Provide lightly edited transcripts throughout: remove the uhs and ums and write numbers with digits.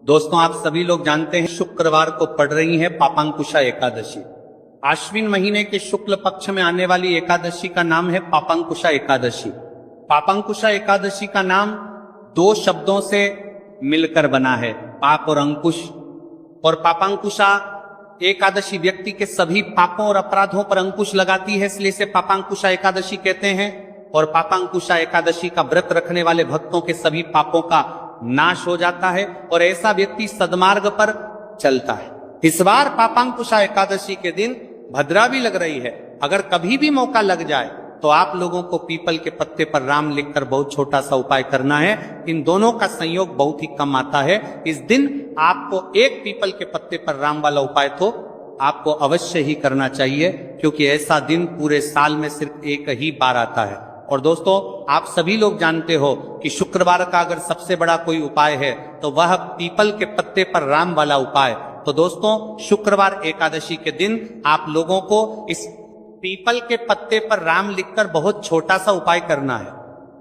दोस्तों, आप सभी लोग जानते हैं शुक्रवार को पड़ रही है पापांकुशा एकादशी। आश्विन महीने के शुक्ल पक्ष में आने वाली एकादशी का नाम है पापांकुशा एकादशी। पापांकुशा एकादशी का नाम दो शब्दों से मिलकर बना है, पाप और अंकुश। और पापांकुशा एकादशी व्यक्ति के सभी पापों और अपराधों पर अंकुश लगाती है, इसलिए इसे पापांकुशा एकादशी कहते हैं। और पापांकुशा एकादशी का व्रत रखने वाले भक्तों के सभी पापों का नाश हो जाता है और ऐसा व्यक्ति सद्मार्ग पर चलता है। इस बार पापांकुशा एकादशी के दिन भद्रा भी लग रही है। अगर कभी भी मौका लग जाए तो आप लोगों को पीपल के पत्ते पर राम लिखकर बहुत छोटा सा उपाय करना है। इन दोनों का संयोग बहुत ही कम आता है। इस दिन आपको एक पीपल के पत्ते पर राम वाला उपाय तो आपको अवश्य ही करना चाहिए, क्योंकि ऐसा दिन पूरे साल में सिर्फ एक ही बार आता है। और दोस्तों, आप सभी लोग जानते हो कि शुक्रवार का अगर सबसे बड़ा कोई उपाय है तो वह पीपल के पत्ते पर राम वाला उपाय। तो दोस्तों, शुक्रवार एकादशी के दिन आप लोगों को इस पीपल के पत्ते पर राम लिखकर बहुत छोटा सा उपाय करना है।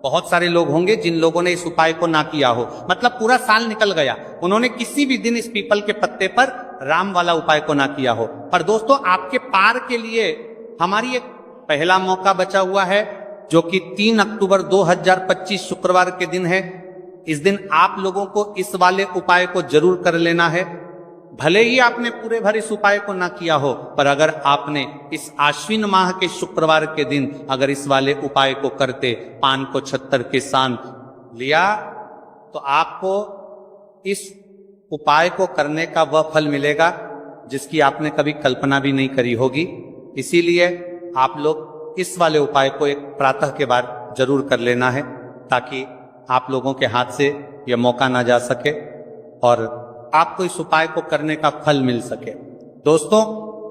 बहुत सारे लोग होंगे जिन लोगों ने इस उपाय को ना किया हो, मतलब पूरा साल निकल गया, उन्होंने किसी भी दिन इस पीपल के पत्ते पर राम वाला उपाय को ना किया हो। पर दोस्तों, आपके पार के लिए हमारी एक पहला मौका बचा हुआ है, जो कि 3 अक्टूबर 2025 शुक्रवार के दिन है। इस दिन आप लोगों को इस वाले उपाय को जरूर कर लेना है। भले ही आपने पूरे भर इस उपाय को ना किया हो, पर अगर आपने इस आश्विन माह के शुक्रवार के दिन अगर इस वाले उपाय को करते, पान को 76 के सान लिया, तो आपको इस उपाय को करने का वह फल मिलेगा जिसकी आपने कभी कल्पना भी नहीं करी होगी। इसीलिए आप लोग इस वाले उपाय को एक प्रातः के बाद जरूर कर लेना है, ताकि आप लोगों के हाथ से यह मौका ना जा सके और आपको इस उपाय को करने का फल मिल सके। दोस्तों,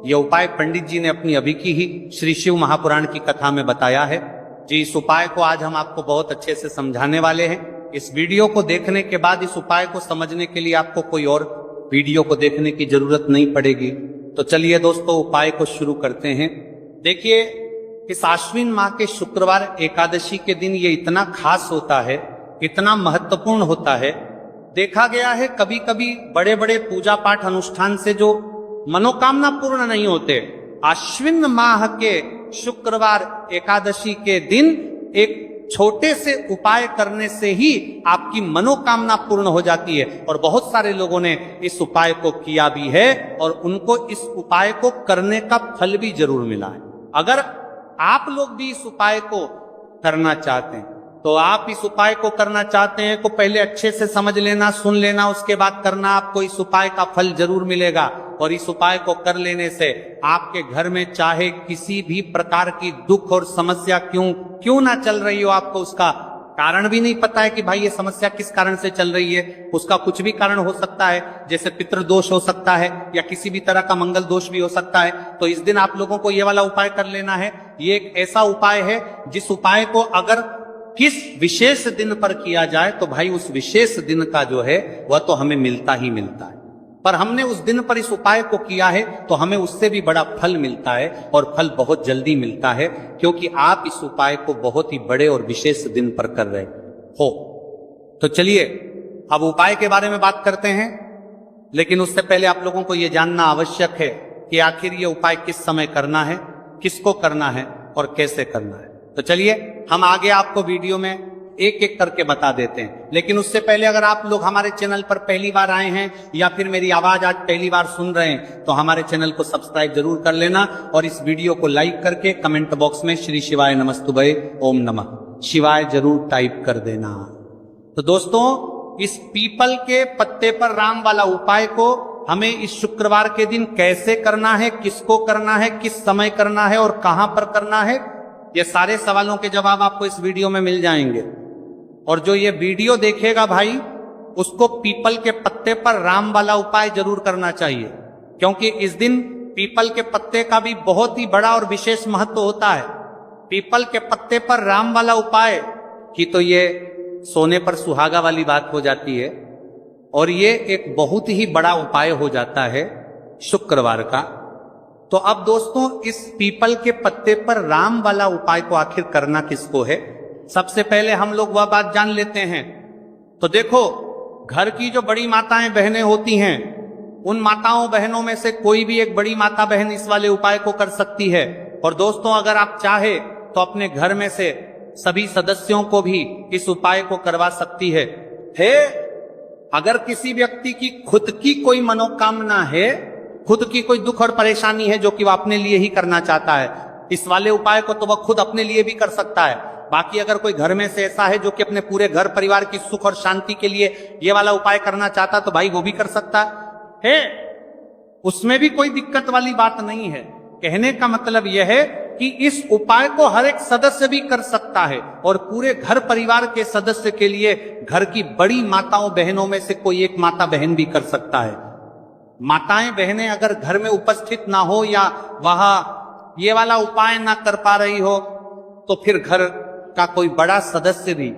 यह उपाय पंडित जी ने अपनी अभी की ही श्री शिव महापुराण की कथा में बताया है जी। इस उपाय को आज हम आपको बहुत अच्छे से समझाने वाले हैं। इस वीडियो को देखने के बाद इस उपाय को समझने के लिए आपको कोई और वीडियो को देखने की जरूरत नहीं पड़ेगी। तो चलिए दोस्तों, उपाय को शुरू करते हैं। देखिए, इस आश्विन माह के शुक्रवार एकादशी के दिन ये इतना खास होता है, इतना महत्वपूर्ण होता है। देखा गया है कभी कभी बड़े बड़े पूजा पाठ अनुष्ठान से जो मनोकामना पूर्ण नहीं होते, आश्विन माह के शुक्रवार एकादशी के दिन एक छोटे से उपाय करने से ही आपकी मनोकामना पूर्ण हो जाती है। और बहुत सारे लोगों ने इस उपाय को किया भी है और उनको इस उपाय को करने का फल भी जरूर मिला है। अगर आप लोग भी इस उपाय को करना चाहते हैं, तो आप इस उपाय को करना चाहते हैं को पहले अच्छे से समझ लेना, सुन लेना, उसके बाद करना। आपको इस उपाय का फल जरूर मिलेगा। और इस उपाय को कर लेने से आपके घर में चाहे किसी भी प्रकार की दुख और समस्या क्यों ना चल रही हो, आपको उसका कारण भी नहीं पता है कि भाई ये समस्या किस कारण से चल रही है। उसका कुछ भी कारण हो सकता है, जैसे पितृदोष हो सकता है या किसी भी तरह का मंगल दोष भी हो सकता है। तो इस दिन आप लोगों को ये वाला उपाय कर लेना है। ये एक ऐसा उपाय है जिस उपाय को अगर किस विशेष दिन पर किया जाए तो भाई उस विशेष दिन का जो है वह तो हमें मिलता ही मिलता है। पर हमने उस दिन पर इस उपाय को किया है तो हमें उससे भी बड़ा फल मिलता है, और फल बहुत जल्दी मिलता है, क्योंकि आप इस उपाय को बहुत ही बड़े और विशेष दिन पर कर रहे हो। तो चलिए अब उपाय के बारे में बात करते हैं। लेकिन उससे पहले आप लोगों को यह जानना आवश्यक है कि आखिर ये उपाय किस समय करना है, किसको करना है और कैसे करना है। तो चलिए हम आगे आपको वीडियो में एक एक करके बता देते हैं। लेकिन उससे पहले अगर आप लोग हमारे चैनल पर पहली बार आए हैं या फिर मेरी आवाज आज पहली बार सुन रहे हैं, तो हमारे चैनल को सब्सक्राइब जरूर कर लेना और इस वीडियो को लाइक करके कमेंट बॉक्स में श्री शिवाय नमस्तुभये ओम नमः शिवाय जरूर टाइप कर देना। तो दोस्तों, इस पीपल के पत्ते पर राम वाला उपाय को हमें इस शुक्रवार के दिन कैसे करना है, किसको करना है, किस समय करना है और कहां पर करना है, ये सारे सवालों के जवाब आपको इस वीडियो में मिल जाएंगे। और जो ये वीडियो देखेगा भाई, उसको पीपल के पत्ते पर राम वाला उपाय जरूर करना चाहिए, क्योंकि इस दिन पीपल के पत्ते का भी बहुत ही बड़ा और विशेष महत्व होता है। पीपल के पत्ते पर राम वाला उपाय की तो ये सोने पर सुहागा वाली बात हो जाती है, और ये एक बहुत ही बड़ा उपाय हो जाता है शुक्रवार का। तो अब दोस्तों, इस पीपल के पत्ते पर राम वाला उपाय को आखिर करना किसको है, सबसे पहले हम लोग वह बात जान लेते हैं। तो देखो, घर की जो बड़ी माताएं बहनें होती हैं, उन माताओं बहनों में से कोई भी एक बड़ी माता बहन इस वाले उपाय को कर सकती है। और दोस्तों, अगर आप चाहे तो अपने घर में से सभी सदस्यों को भी इस उपाय को करवा सकती है। अगर किसी व्यक्ति की खुद की कोई मनोकामना है, खुद की कोई दुख और परेशानी है जो कि वह अपने लिए ही करना चाहता है, इस वाले उपाय को तो वह खुद अपने लिए भी कर सकता है। बाकी अगर कोई घर में से ऐसा है जो कि अपने पूरे घर परिवार की सुख और शांति के लिए ये वाला उपाय करना चाहता, तो भाई वो भी कर सकता है, उसमें भी कोई दिक्कत वाली बात नहीं है। कहने का मतलब यह है कि इस उपाय को हर एक सदस्य भी कर सकता है और पूरे घर परिवार के सदस्य के लिए घर की बड़ी माताओं बहनों में से कोई एक माता बहन भी कर सकता है। माताएं बहनें अगर घर में उपस्थित ना हो या वह ये वाला उपाय ना कर पा रही हो, तो फिर घर का कोई बड़ा सदस्य भी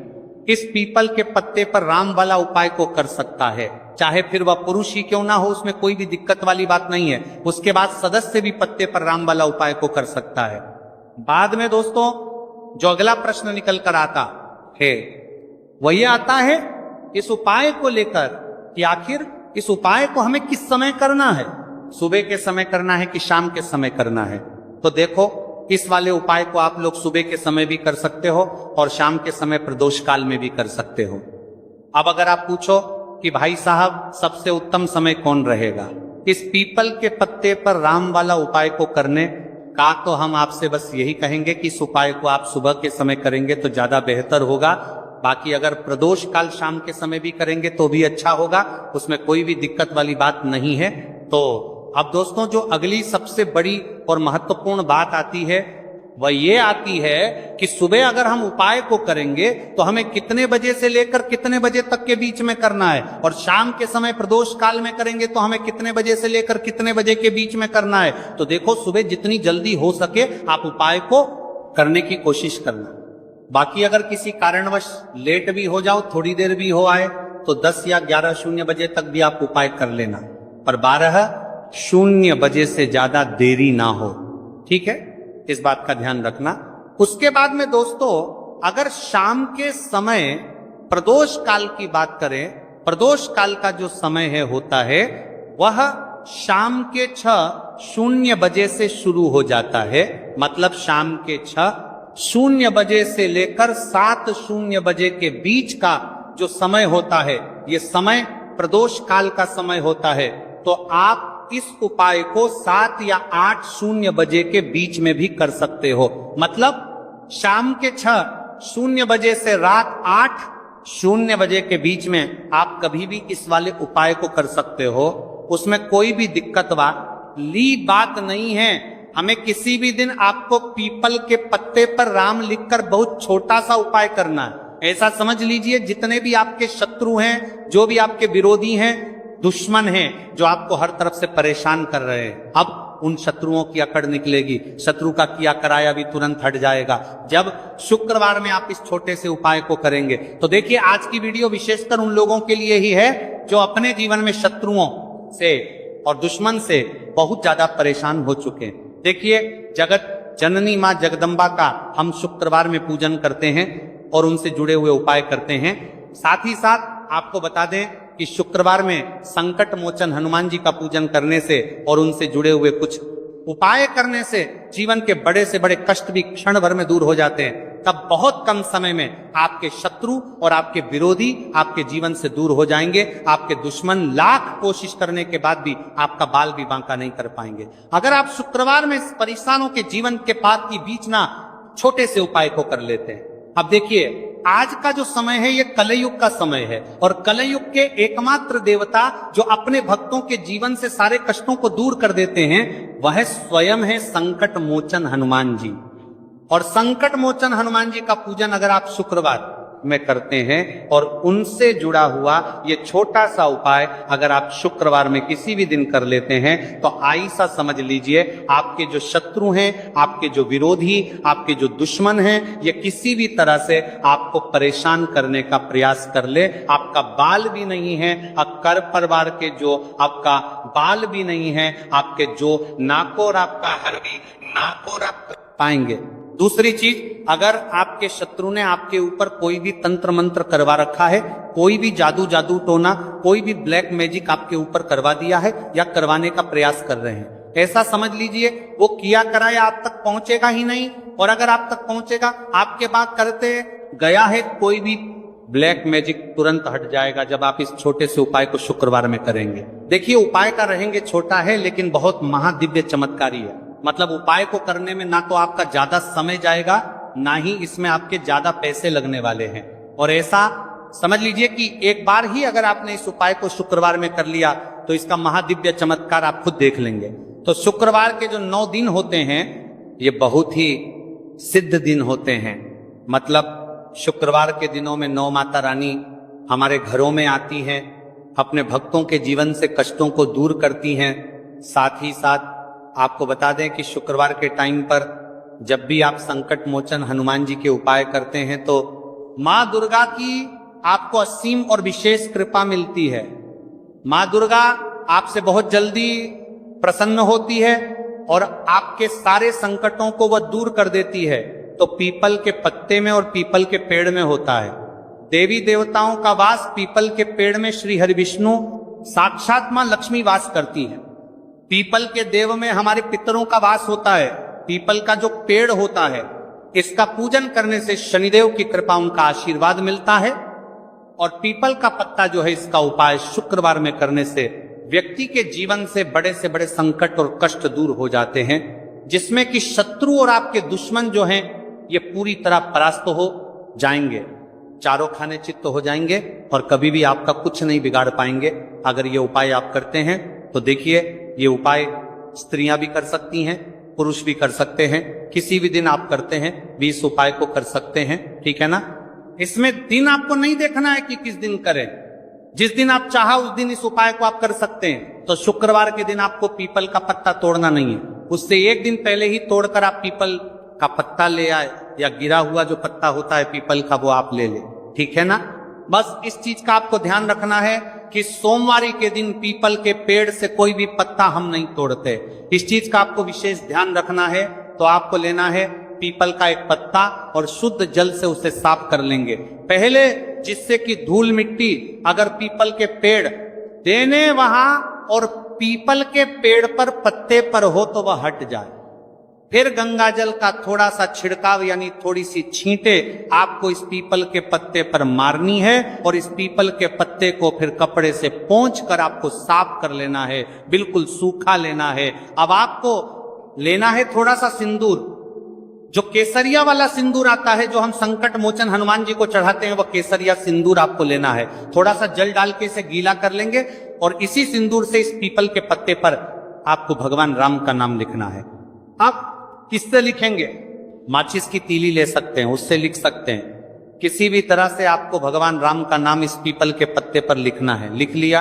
इस पीपल के पत्ते पर राम वाला उपाय को कर सकता है। चाहे फिर वह पुरुष ही क्यों ना हो, उसमें कोई भी दिक्कत वाली बात नहीं है। उसके बाद सदस्य भी पत्ते पर राम वाला उपाय को कर सकता है। बाद में दोस्तों जो अगला प्रश्न निकल कर आता है वह यह आता है इस उपाय को लेकर कि आखिर इस उपाय को हमें किस समय करना है, सुबह के समय करना है कि शाम के समय करना है। तो देखो, इस वाले उपाय को आप लोग सुबह के समय भी कर सकते हो और शाम के समय प्रदोष काल में भी कर सकते हो। अब अगर आप पूछो कि भाई साहब सबसे उत्तम समय कौन रहेगा इस पीपल के पत्ते पर राम वाला उपाय को करने का, तो हम आपसे बस यही कहेंगे कि इस उपाय को आप सुबह के समय करेंगे तो ज्यादा बेहतर होगा। बाकी अगर प्रदोष काल शाम के समय भी करेंगे तो भी अच्छा होगा, उसमें कोई भी दिक्कत वाली बात नहीं है। तो अब दोस्तों जो अगली सबसे बड़ी और महत्वपूर्ण बात आती है वह ये आती है कि सुबह अगर हम उपाय को करेंगे तो हमें कितने बजे से लेकर कितने बजे तक के बीच में करना है, और शाम के समय प्रदोष काल में करेंगे तो हमें कितने बजे से लेकर कितने बजे के बीच में करना है। तो देखो, सुबह जितनी जल्दी हो सके आप उपाय को करने की कोशिश करना। बाकी अगर किसी कारणवश लेट भी हो जाओ, थोड़ी देर भी हो आए, तो 10 या 11:00 बजे तक भी आप उपाय कर लेना, पर 12:00 बजे से ज्यादा देरी ना हो। ठीक है, इस बात का ध्यान रखना। उसके बाद में दोस्तों अगर शाम के समय प्रदोष काल की बात करें, प्रदोष काल का जो समय है होता है वह शाम के 6:00 बजे से शुरू हो जाता है। मतलब शाम के 6:00 बजे से लेकर 7:00 बजे के बीच का जो समय होता है, ये समय प्रदोष काल का समय होता है। तो आप इस उपाय को 7 या 8:00 बजे के बीच में भी कर सकते हो। मतलब शाम के 6:00 बजे से रात 8:00 बजे के बीच में आप कभी भी इस वाले उपाय को कर सकते हो। उसमें कोई भी दिक्कत वाली बात नहीं है। हमें किसी भी दिन आपको पीपल के पत्ते पर राम लिखकर बहुत छोटा सा उपाय करना है। ऐसा समझ लीजिए जितने भी आपके शत्रु हैं, जो भी आपके विरोधी हैं, दुश्मन हैं, जो आपको हर तरफ से परेशान कर रहे हैं, अब उन शत्रुओं की अकड़ निकलेगी। शत्रु का किया कराया भी तुरंत हट जाएगा जब शुक्रवार में आप इस छोटे से उपाय को करेंगे। तो देखिए, आज की वीडियो विशेषकर उन लोगों के लिए ही है जो अपने जीवन में शत्रुओं से और दुश्मन से बहुत ज्यादा परेशान हो चुके हैं। देखिए, जगत जननी मां जगदम्बा का हम शुक्रवार में पूजन करते हैं और उनसे जुड़े हुए उपाय करते हैं। साथ ही साथ आपको बता दें कि शुक्रवार में संकट मोचन हनुमान जी का पूजन करने से और उनसे जुड़े हुए कुछ उपाय करने से जीवन के बड़े से बड़े कष्ट भी क्षण भर में दूर हो जाते हैं। तब बहुत कम समय में आपके शत्रु और आपके विरोधी आपके जीवन से दूर हो जाएंगे। आपके दुश्मन लाख कोशिश करने के बाद भी आपका बाल भी बांका नहीं कर पाएंगे, अगर आप शुक्रवार में इस परेशानों के जीवन के पार की बीच ना छोटे से उपाय को कर लेते हैं। अब देखिए, आज का जो समय है ये कलयुग का समय है और कलयुग के एकमात्र देवता जो अपने भक्तों के जीवन से सारे कष्टों को दूर कर देते हैं वह स्वयं है संकट मोचन हनुमान जी। और संकट मोचन हनुमान जी का पूजन अगर आप शुक्रवार में करते हैं और उनसे जुड़ा हुआ ये छोटा सा उपाय अगर आप शुक्रवार में किसी भी दिन कर लेते हैं तो ऐसा समझ लीजिए आपके जो शत्रु हैं, आपके जो विरोधी, आपके जो दुश्मन हैं, ये किसी भी तरह से आपको परेशान करने का प्रयास कर ले, आपका बाल भी नहीं है, कर परिवार के जो आपका बाल भी नहीं है, आपके जो नाकोर आपका हर भी नाकोर आप पाएंगे। दूसरी चीज, अगर आपके शत्रु ने आपके ऊपर कोई भी तंत्र मंत्र करवा रखा है, कोई भी जादू टोना, कोई भी ब्लैक मैजिक आपके ऊपर करवा दिया है या करवाने का प्रयास कर रहे हैं, ऐसा समझ लीजिए वो किया कराया आप तक पहुंचेगा ही नहीं। और अगर आप तक पहुंचेगा, आपके बाद करते गया है, कोई भी ब्लैक मैजिक तुरंत हट जाएगा जब आप इस छोटे से उपाय को शुक्रवार में करेंगे। देखिए, उपाय का रहेंगे छोटा है लेकिन बहुत महादिव्य चमत्कारी है। मतलब उपाय को करने में ना तो आपका ज्यादा समय जाएगा, ना ही इसमें आपके ज्यादा पैसे लगने वाले हैं। और ऐसा समझ लीजिए कि एक बार ही अगर आपने इस उपाय को शुक्रवार में कर लिया तो इसका महादिव्य चमत्कार आप खुद देख लेंगे। तो शुक्रवार के जो 9 दिन होते हैं ये बहुत ही सिद्ध दिन होते हैं। मतलब शुक्रवार के दिनों में 9 माता रानी हमारे घरों में आती हैं, अपने भक्तों के जीवन से कष्टों को दूर करती हैं। साथ ही साथ आपको बता दें कि शुक्रवार के टाइम पर जब भी आप संकट मोचन हनुमान जी के उपाय करते हैं तो माँ दुर्गा की आपको असीम और विशेष कृपा मिलती है। माँ दुर्गा आपसे बहुत जल्दी प्रसन्न होती है और आपके सारे संकटों को वह दूर कर देती है। तो पीपल के पत्ते में और पीपल के पेड़ में होता है। देवी देवताओं का वास पीपल के पेड़ में श्री हरि विष्णु साक्षात मां लक्ष्मी वास करती है। पीपल के देव में हमारे पितरों का वास होता है। पीपल का जो पेड़ होता है, इसका पूजन करने से शनिदेव की कृपा, उनका आशीर्वाद मिलता है। और पीपल का पत्ता जो है, इसका उपाय शुक्रवार में करने से व्यक्ति के जीवन से बड़े संकट और कष्ट दूर हो जाते हैं, जिसमें कि शत्रु और आपके दुश्मन जो हैं ये पूरी तरह परास्त हो जाएंगे, चारों खाने चित्त हो जाएंगे और कभी भी आपका कुछ नहीं बिगाड़ पाएंगे अगर ये उपाय आप करते हैं। तो देखिए, ये उपाय स्त्रियां भी कर सकती हैं, पुरुष भी कर सकते हैं। किसी भी दिन आप करते हैं भी इस उपाय को कर सकते हैं, ठीक है ना। इसमें दिन आपको नहीं देखना है कि किस दिन करें, जिस दिन आप चाहा उस दिन इस उपाय को आप कर सकते हैं। तो शुक्रवार के दिन आपको पीपल का पत्ता तोड़ना नहीं है, उससे एक दिन पहले ही तोड़कर आप पीपल का पत्ता ले आए, या गिरा हुआ जो पत्ता होता है पीपल का वो आप ले ले, ठीक है ना। बस इस चीज का आपको ध्यान रखना है कि सोमवारी के दिन पीपल के पेड़ से कोई भी पत्ता हम नहीं तोड़ते। इस चीज का आपको विशेष ध्यान रखना है। तो आपको लेना है पीपल का एक पत्ता और शुद्ध जल से उसे साफ कर लेंगे पहले, जिससे कि धूल मिट्टी अगर पीपल के पेड़ देने वहां और पीपल के पेड़ पर पत्ते पर हो तो वह हट जाए। फिर गंगा जल का थोड़ा सा छिड़काव यानी थोड़ी सी छींटे आपको इस पीपल के पत्ते पर मारनी है और इस पीपल के पत्ते को फिर कपड़े से पोंछ कर आपको साफ कर लेना है, बिल्कुल सूखा लेना है। अब आपको लेना है थोड़ा सा सिंदूर, जो केसरिया वाला सिंदूर आता है जो हम संकट मोचन हनुमान जी को चढ़ाते हैं, वह केसरिया सिंदूर आपको लेना है। थोड़ा सा जल डाल के इसे गीला कर लेंगे और इसी सिंदूर से इस पीपल के पत्ते पर आपको भगवान राम का नाम लिखना है। अब किससे लिखेंगे? माचिस की तीली ले सकते हैं, उससे लिख सकते हैं। किसी भी तरह से आपको भगवान राम का नाम इस पीपल के पत्ते पर लिखना है। लिख लिया।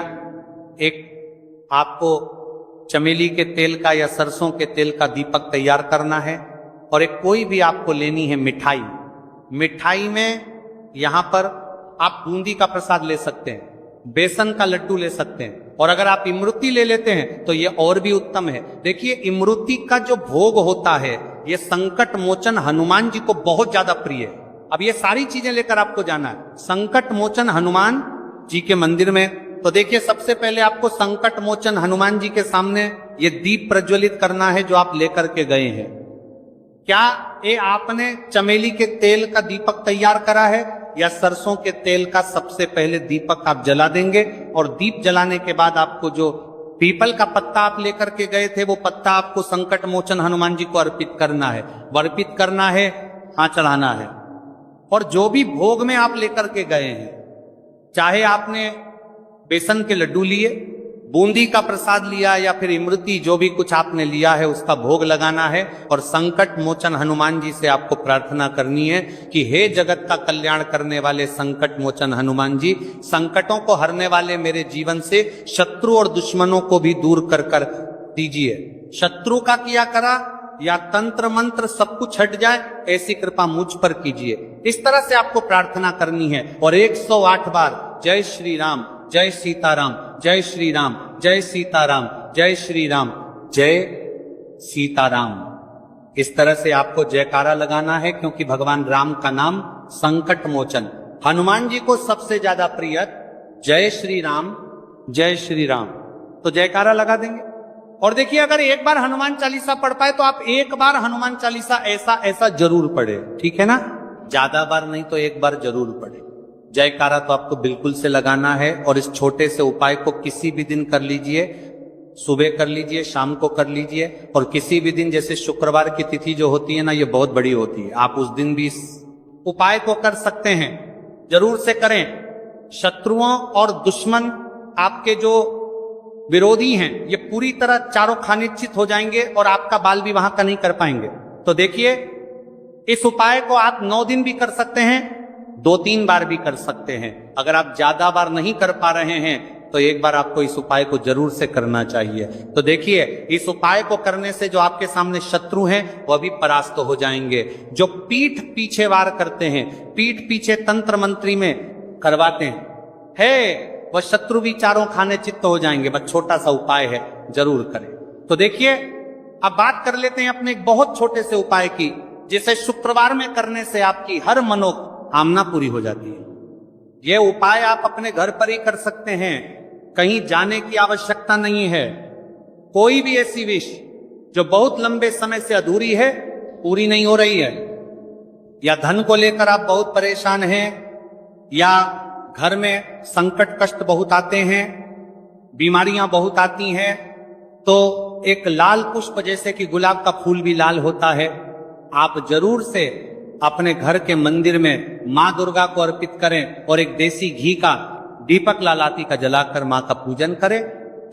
एक आपको चमेली के तेल का या सरसों के तेल का दीपक तैयार करना है और एक कोई भी आपको लेनी है मिठाई। मिठाई में यहां पर आप बूंदी का प्रसाद ले सकते हैं, बेसन का लड्डू ले सकते हैं और अगर आप इमरती ले लेते हैं तो ये और भी उत्तम है। देखिए, इमरती का जो भोग होता है ये संकट मोचन हनुमान जी को बहुत ज्यादा प्रिय है। अब ये सारी चीजें लेकर आपको जाना है संकट मोचन हनुमान जी के मंदिर में। तो देखिए, सबसे पहले आपको संकट मोचन हनुमान जी के सामने ये दीप प्रज्वलित करना है जो आप लेकर के गए हैं। क्या ये आपने चमेली के तेल का दीपक तैयार करा है या सरसों के तेल का? सबसे पहले दीपक आप जला देंगे और दीप जलाने के बाद आपको जो पीपल का पत्ता आप लेकर के गए थे वो पत्ता आपको संकट मोचन हनुमान जी को अर्पित करना है, अर्पित करना है, हाँ चढ़ाना है। और जो भी भोग में आप लेकर के गए हैं, चाहे आपने बेसन के लड्डू लिए, बूंदी का प्रसाद लिया या फिर इमरती, जो भी कुछ आपने लिया है उसका भोग लगाना है और संकट मोचन हनुमान जी से आपको प्रार्थना करनी है कि हे जगत का कल्याण करने वाले संकट मोचन हनुमान जी, संकटों को हरने वाले मेरे जीवन से शत्रु और दुश्मनों को भी दूर कर कर दीजिए। शत्रु का किया करा या तंत्र मंत्र सब कुछ हट जाए, ऐसी कृपा मुझ पर कीजिए। इस तरह से आपको प्रार्थना करनी है और 108 बार जय श्री राम, जय सीताराम, जय श्री राम, जय सीताराम, जय श्री राम, जय सीताराम इस तरह से आपको जयकारा लगाना है, क्योंकि भगवान राम का नाम संकट मोचन। हनुमान जी को सबसे ज्यादा प्रिय जय श्री राम, जय श्री राम, तो जयकारा लगा देंगे। और देखिए, अगर एक बार हनुमान चालीसा पढ़ पाए तो आप एक बार हनुमान चालीसा ऐसा ऐसा जरूर पढ़े, ठीक है ना, ज्यादा बार नहीं तो एक बार जरूर पढ़े। जयकारा तो आपको बिल्कुल से लगाना है, और इस छोटे से उपाय को किसी भी दिन कर लीजिए, सुबह कर लीजिए, शाम को कर लीजिए, और किसी भी दिन, जैसे शुक्रवार की तिथि जो होती है ना, ये बहुत बड़ी होती है, आप उस दिन भी इस उपाय को कर सकते हैं, जरूर से करें। शत्रुओं और दुश्मन, आपके जो विरोधी हैं, ये पूरी तरह चारों खाने चित हो जाएंगे और आपका बाल भी वहां का नहीं कर पाएंगे। तो देखिए, इस उपाय को आप 9 दिन भी कर सकते हैं, 2-3 बार भी कर सकते हैं। अगर आप ज्यादा बार नहीं कर पा रहे हैं तो एक बार आपको इस उपाय को जरूर से करना चाहिए। तो देखिए, इस उपाय को करने से जो आपके सामने शत्रु हैं वह भी परास्त हो जाएंगे। जो पीठ पीछे वार करते हैं, पीठ पीछे तंत्र मंत्री में करवाते हैं, वह शत्रु भी चारों खाने चित्त हो जाएंगे। बस छोटा सा उपाय है, जरूर करें। तो देखिए, अब बात कर लेते हैं अपने एक बहुत छोटे से उपाय की, जिसे शुक्रवार में करने से आपकी हर मनोकामना पूरी हो जाती है। यह उपाय आप अपने घर पर ही कर सकते हैं, कहीं जाने की आवश्यकता नहीं है। कोई भी ऐसी विश जो बहुत लंबे समय से अधूरी है, पूरी नहीं हो रही है, या धन को लेकर आप बहुत परेशान हैं, या घर में संकट कष्ट बहुत आते हैं, बीमारियां बहुत आती हैं, तो एक लाल पुष्प, जैसे कि गुलाब का फूल भी लाल होता है, आप जरूर से अपने घर के मंदिर में मां दुर्गा को अर्पित करें और एक देसी घी का दीपक लालाती का जलाकर मां का पूजन करें।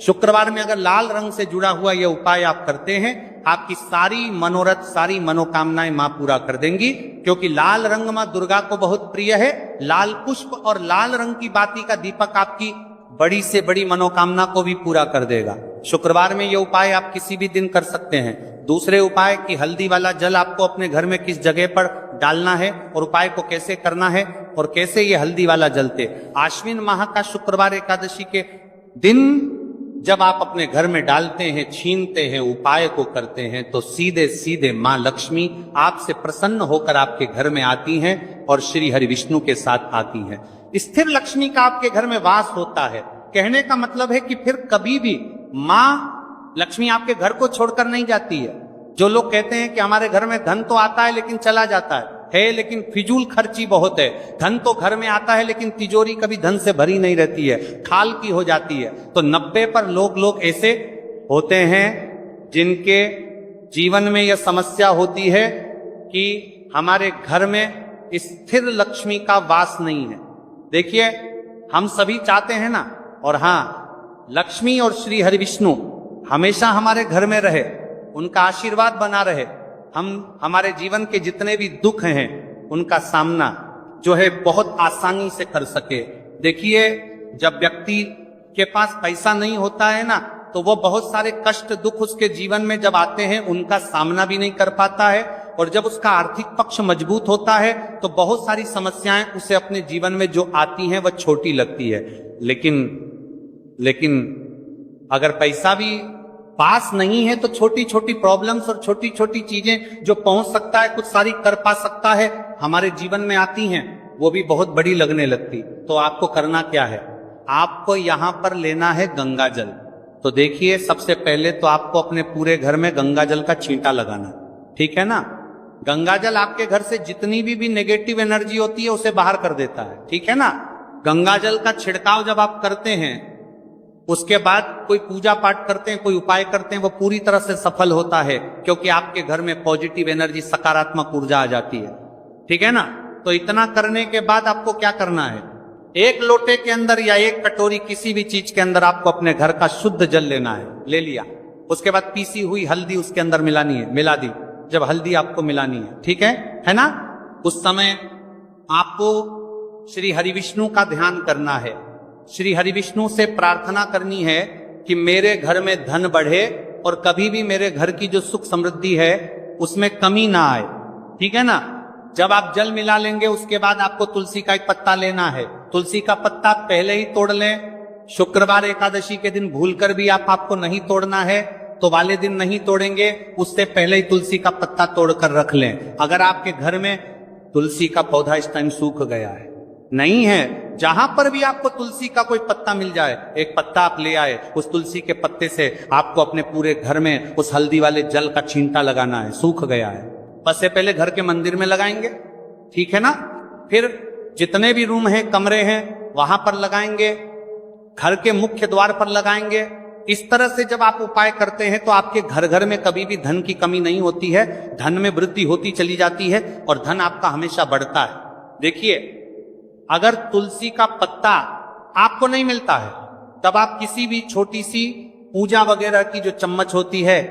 शुक्रवार में अगर लाल रंग से जुड़ा हुआ यह उपाय आप करते हैं, आपकी सारी मनोरथ, सारी मनोकामनाएं मां पूरा कर देंगी, क्योंकि लाल रंग मां दुर्गा को बहुत प्रिय है। लाल पुष्प और लाल रंग की बाती का दीपक आपकी बड़ी से बड़ी मनोकामना को भी पूरा कर देगा। शुक्रवार में यह उपाय आप किसी भी दिन कर सकते हैं। दूसरे उपाय की हल्दी वाला जल आपको अपने घर में किस जगह पर डालना है और उपाय को कैसे करना है और कैसे ये हल्दी वाला जलते। आश्विन माह का शुक्रवार एकादशी के दिन जब आप अपने घर में डालते हैं, छीनते हैं, उपाय को करते हैं, तो सीधे सीधे मां लक्ष्मी आपसे प्रसन्न होकर आपके घर में आती हैं और श्री हरि विष्णु के साथ आती हैं। स्थिर लक्ष्मी का आपके घर में वास होता है। कहने का मतलब है कि फिर कभी भी मां लक्ष्मी आपके घर को छोड़कर नहीं जाती है। जो लोग कहते हैं कि हमारे घर में धन तो आता है लेकिन चला जाता है, लेकिन फिजूल खर्ची बहुत है। धन तो घर में आता है लेकिन तिजोरी कभी धन से भरी नहीं रहती है, खाल की हो जाती है। तो 90 पर लोग ऐसे होते हैं जिनके जीवन में यह समस्या होती है कि हमारे घर में स्थिर लक्ष्मी का वास नहीं है। देखिए, हम सभी चाहते हैं ना, और हाँ, लक्ष्मी और श्री हरि विष्णु हमेशा हमारे घर में रहे, उनका आशीर्वाद बना रहे, हम हमारे जीवन के जितने भी दुख हैं उनका सामना जो है बहुत आसानी से कर सके। देखिए, जब व्यक्ति के पास पैसा नहीं होता है ना, तो वो बहुत सारे कष्ट दुख उसके जीवन में जब आते हैं उनका सामना भी नहीं कर पाता है, और जब उसका आर्थिक पक्ष मजबूत होता है तो बहुत सारी समस्याएं उसे अपने जीवन में जो आती हैं वह छोटी लगती है। लेकिन अगर पैसा भी पास नहीं है तो छोटी छोटी प्रॉब्लम्स और छोटी छोटी चीजें जो पहुंच सकता है, कुछ सारी कर पा सकता है, हमारे जीवन में आती हैं, वो भी बहुत बड़ी लगने लगती। तो आपको करना क्या है, आपको यहां पर लेना है गंगा जल। तो देखिए, सबसे पहले तो आपको अपने पूरे घर में गंगा जल का छींटा लगाना, ठीक है ना। गंगा जल आपके घर से जितनी भी नेगेटिव एनर्जी होती है उसे बाहर कर देता है, ठीक है ना। गंगा जल का छिड़काव जब आप करते हैं, उसके बाद कोई पूजा पाठ करते हैं, कोई उपाय करते हैं, वो पूरी तरह से सफल होता है, क्योंकि आपके घर में पॉजिटिव एनर्जी, सकारात्मक ऊर्जा आ जाती है, ठीक है ना। तो इतना करने के बाद आपको क्या करना है, एक लोटे के अंदर या एक कटोरी किसी भी चीज के अंदर आपको अपने घर का शुद्ध जल लेना है। ले लिया, उसके बाद पीसी हुई हल्दी उसके अंदर मिलानी है, मिला दी। जब हल्दी आपको मिलानी है, ठीक है ना, उस समय आपको श्री हरि विष्णु का ध्यान करना है। श्री हरि विष्णु से प्रार्थना करनी है कि मेरे घर में धन बढ़े और कभी भी मेरे घर की जो सुख समृद्धि है उसमें कमी ना आए, ठीक है ना। जब आप जल मिला लेंगे उसके बाद आपको तुलसी का एक पत्ता लेना है। तुलसी का पत्ता पहले ही तोड़ लें, शुक्रवार एकादशी के दिन भूलकर भी आपको नहीं तोड़ना है। तो वाले दिन नहीं तोड़ेंगे, उससे पहले ही तुलसी का पत्ता तोड़कर रख लें। अगर आपके घर में तुलसी का पौधा इस टाइम सूख गया है, नहीं है, जहां पर भी आपको तुलसी का कोई पत्ता मिल जाए, एक पत्ता आप ले आए, उस तुलसी के पत्ते से आपको अपने पूरे घर में उस हल्दी वाले जल का छींटा लगाना है। सूख गया है, बस से पहले घर के मंदिर में लगाएंगे, ठीक है ना। फिर जितने भी रूम हैं, कमरे हैं, वहां पर लगाएंगे, घर के मुख्य द्वार पर लगाएंगे। इस तरह से जब आप उपाय करते हैं तो आपके घर घर में कभी भी धन की कमी नहीं होती है, धन में वृद्धि होती चली जाती है और धन आपका हमेशा बढ़ता है। देखिए, अगर तुलसी का पत्ता आपको नहीं मिलता है, तब आप किसी भी छोटी सी पूजा वगैरह की जो चम्मच होती है